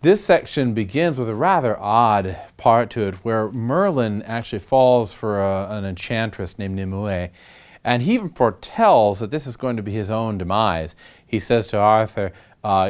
This section begins with a rather odd part to it where Merlin actually falls for an enchantress named Nimue, and he even foretells that this is going to be his own demise. He says to Arthur,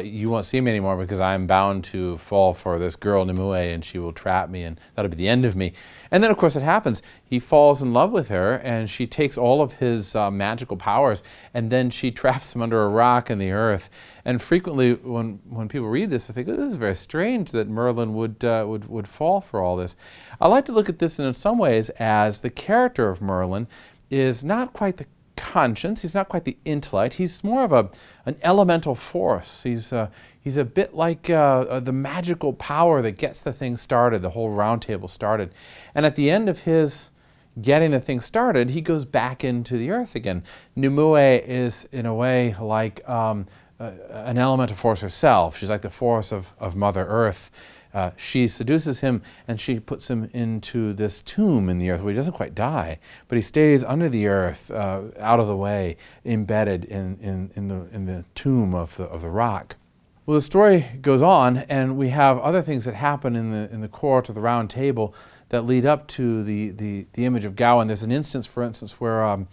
you won't see me anymore because I'm bound to fall for this girl Nimue and she will trap me and that'll be the end of me. And then of course it happens. He falls in love with her and she takes all of his magical powers and then she traps him under a rock in the earth. And frequently when people read this, they think, oh, this is very strange that Merlin would fall for all this. I like to look at this in some ways as the character of Merlin is not quite the conscience, he's not quite the intellect, he's more of an elemental force. He's a bit like the magical power that gets the thing started, the whole round table started. And at the end of his getting the thing started, he goes back into the earth again. Nimue is in a way like an elemental force herself. She's like the force of Mother Earth. She seduces him and she puts him into this tomb in the earth where he doesn't quite die, but he stays under the earth, out of the way, embedded in the tomb of the rock. Well, the story goes on, and we have other things that happen in the court of the Round Table that lead up to the image of Gawain. There's an instance, for instance, where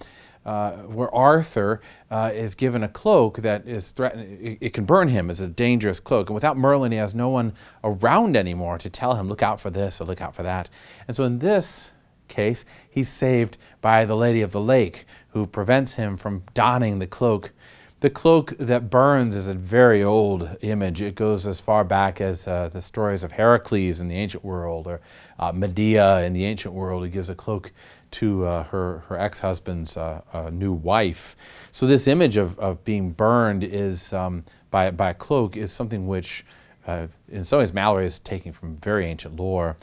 Arthur is given a cloak that is threatened. It can burn him as a dangerous cloak. And without Merlin, he has no one around anymore to tell him, look out for this or look out for that. And so in this case, he's saved by the Lady of the Lake, who prevents him from donning the cloak. The cloak that burns is a very old image. It goes as far back as the stories of Heracles in the ancient world, or Medea in the ancient world, who gives a cloak to her ex-husband's new wife. So this image of being burned is by a cloak is something which, in some ways, Mallory is taking from very ancient lore.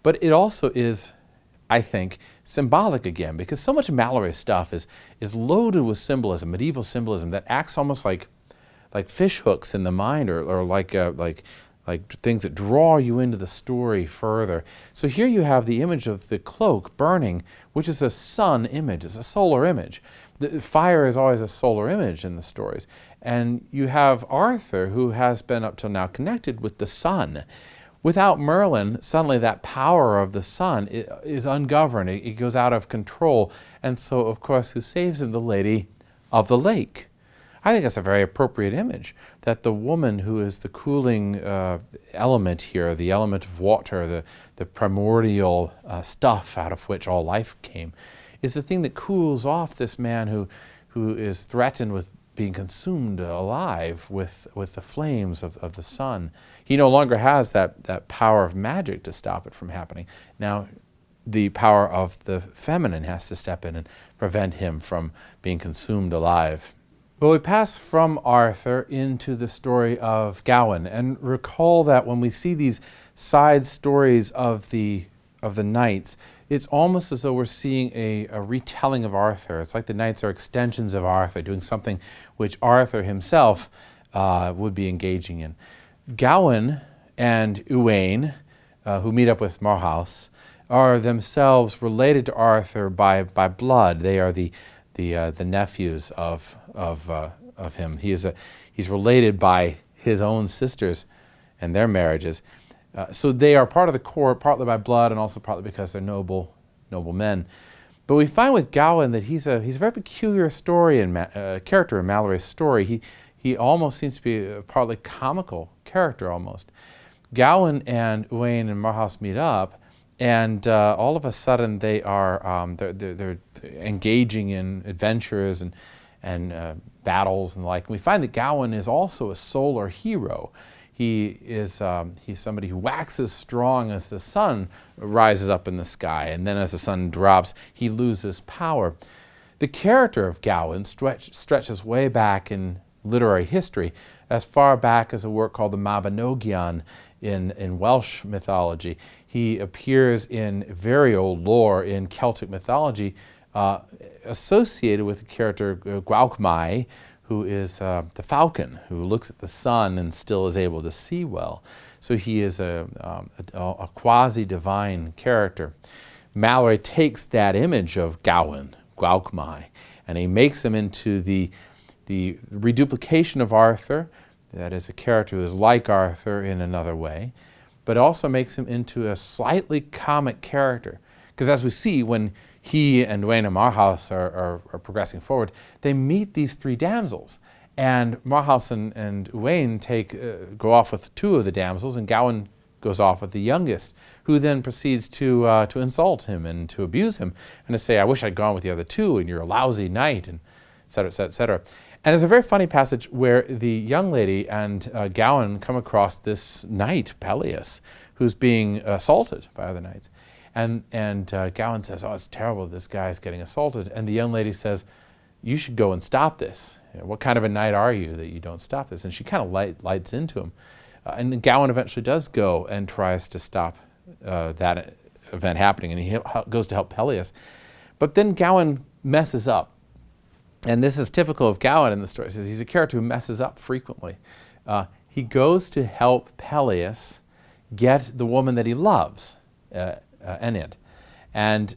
But it also is, I think, symbolic again, because so much of Mallory's stuff is loaded with symbolism, medieval symbolism, that acts almost like fish hooks in the mind, or like things that draw you into the story further. So here you have the image of the cloak burning, which is a sun image, it's a solar image. The fire is always a solar image in the stories. And you have Arthur, who has been up till now connected with the sun. Without Merlin, suddenly that power of the sun is ungoverned. It goes out of control. And so, of course, who saves him? The Lady of the Lake. I think that's a very appropriate image, that the woman who is the cooling element here, the element of water, the primordial stuff out of which all life came, is the thing that cools off this man who is threatened with being consumed alive with the flames of the sun. He no longer has that power of magic to stop it from happening. Now, the power of the feminine has to step in and prevent him from being consumed alive. Well, we pass from Arthur into the story of Gawain, and recall that when we see these side stories of the knights, it's almost as though we're seeing a retelling of Arthur. It's like the knights are extensions of Arthur, doing something which Arthur himself would be engaging in. Gawain and Uwaine, who meet up with Morte, are themselves related to Arthur by blood. They are the nephews of him. He's related by his own sisters and their marriages. So they are part of the court, partly by blood and also partly because they're noble men. But we find with Gawain that he's a very peculiar character in Mallory's story. He almost seems to be a partly comical character almost. Gawain and Uwaine and Morte meet up, and all of a sudden they are they're engaging in adventures and battles and the like. And we find that Gawain is also a solar hero. He's somebody who waxes strong as the sun rises up in the sky, and then as the sun drops, he loses power. The character of Gawain stretches way back in literary history, as far back as a work called the Mabinogion in Welsh mythology. He appears in very old lore in Celtic mythology, associated with the character Gwalchmai, who is the falcon, who looks at the sun and still is able to see well. So he is a quasi-divine character. Mallory takes that image of Gawain, Gwalchmai, and he makes him into the reduplication of Arthur, That is, a character who is like Arthur in another way, but also makes him into a slightly comic character. Because as we see, when he and Gawain and Marhaus are progressing forward, they meet these three damsels. And Marhaus and Gawain go off with two of the damsels, and Gawain goes off with the youngest, who then proceeds to insult him and to abuse him, and to say, I wish I'd gone with the other two, and you're a lousy knight, and et cetera, et cetera, et cetera. And there's a very funny passage where the young lady and Gawain come across this knight, Peleus, who's being assaulted by other knights. And Gawain says, oh, it's terrible, this guy's getting assaulted. And the young lady says, you should go and stop this. What kind of a knight are you that you don't stop this? And she kind of lights into him. And Gawain eventually does go and tries to stop that event happening, and he goes to help Peleus. But then Gawain messes up. And this is typical of Gawain in the story. He's a character who messes up frequently. He goes to help Peleus get the woman that he loves, Enid. And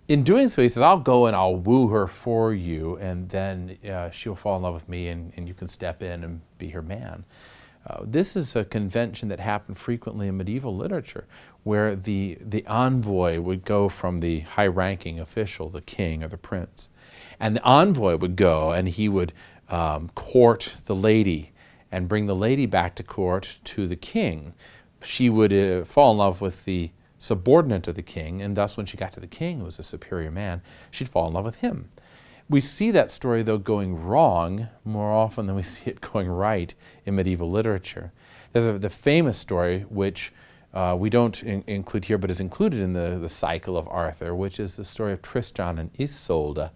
in doing so, he says, I'll go and I'll woo her for you, and then she'll fall in love with me, and you can step in and be her man. This is a convention that happened frequently in medieval literature, where the envoy would go from the high-ranking official, the king or the prince, and the envoy would go and he would court the lady and bring the lady back to court to the king. She would fall in love with the subordinate of the king, and thus when she got to the king, who was a superior man, she'd fall in love with him. We see that story, though, going wrong more often than we see it going right in medieval literature. There's the famous story, which we don't include here, but is included in the cycle of Arthur, which is the story of Tristan and Isolde.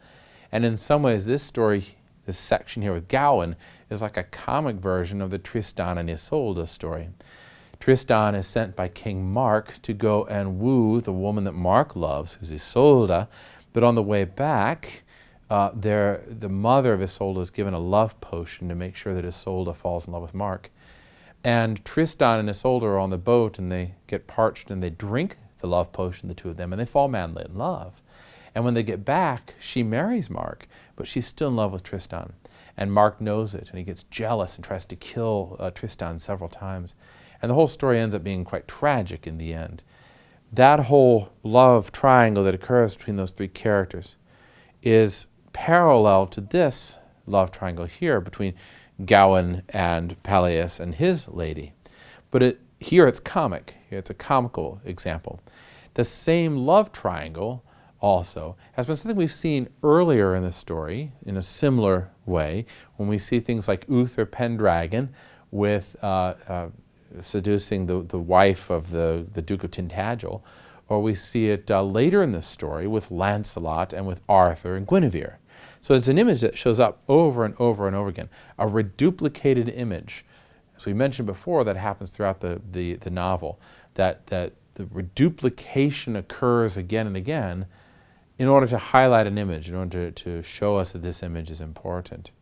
And in some ways, this story, this section here with Gawain, is like a comic version of the Tristan and Isolde story. Tristan is sent by King Mark to go and woo the woman that Mark loves, who's Isolde, but on the way back, the mother of Isolde is given a love potion to make sure that Isolde falls in love with Mark. And Tristan and Isolde are on the boat, and they get parched, and they drink the love potion, the two of them, and they fall madly in love. And when they get back, she marries Mark, but she's still in love with Tristan. And Mark knows it, and he gets jealous and tries to kill Tristan several times. And the whole story ends up being quite tragic in the end. That whole love triangle that occurs between those three characters is parallel to this love triangle here between Gawain and Peleus and his lady. But here it's comic. Here it's a comical example. The same love triangle also has been something we've seen earlier in the story in a similar way, when we see things like Uther Pendragon with seducing the wife of the Duke of Tintagel, or we see it later in the story with Lancelot and with Arthur and Guinevere. So it's an image that shows up over and over and over again, a reduplicated image. As we mentioned before, that happens throughout the novel, that the reduplication occurs again and again in order to highlight an image, in order to show us that this image is important.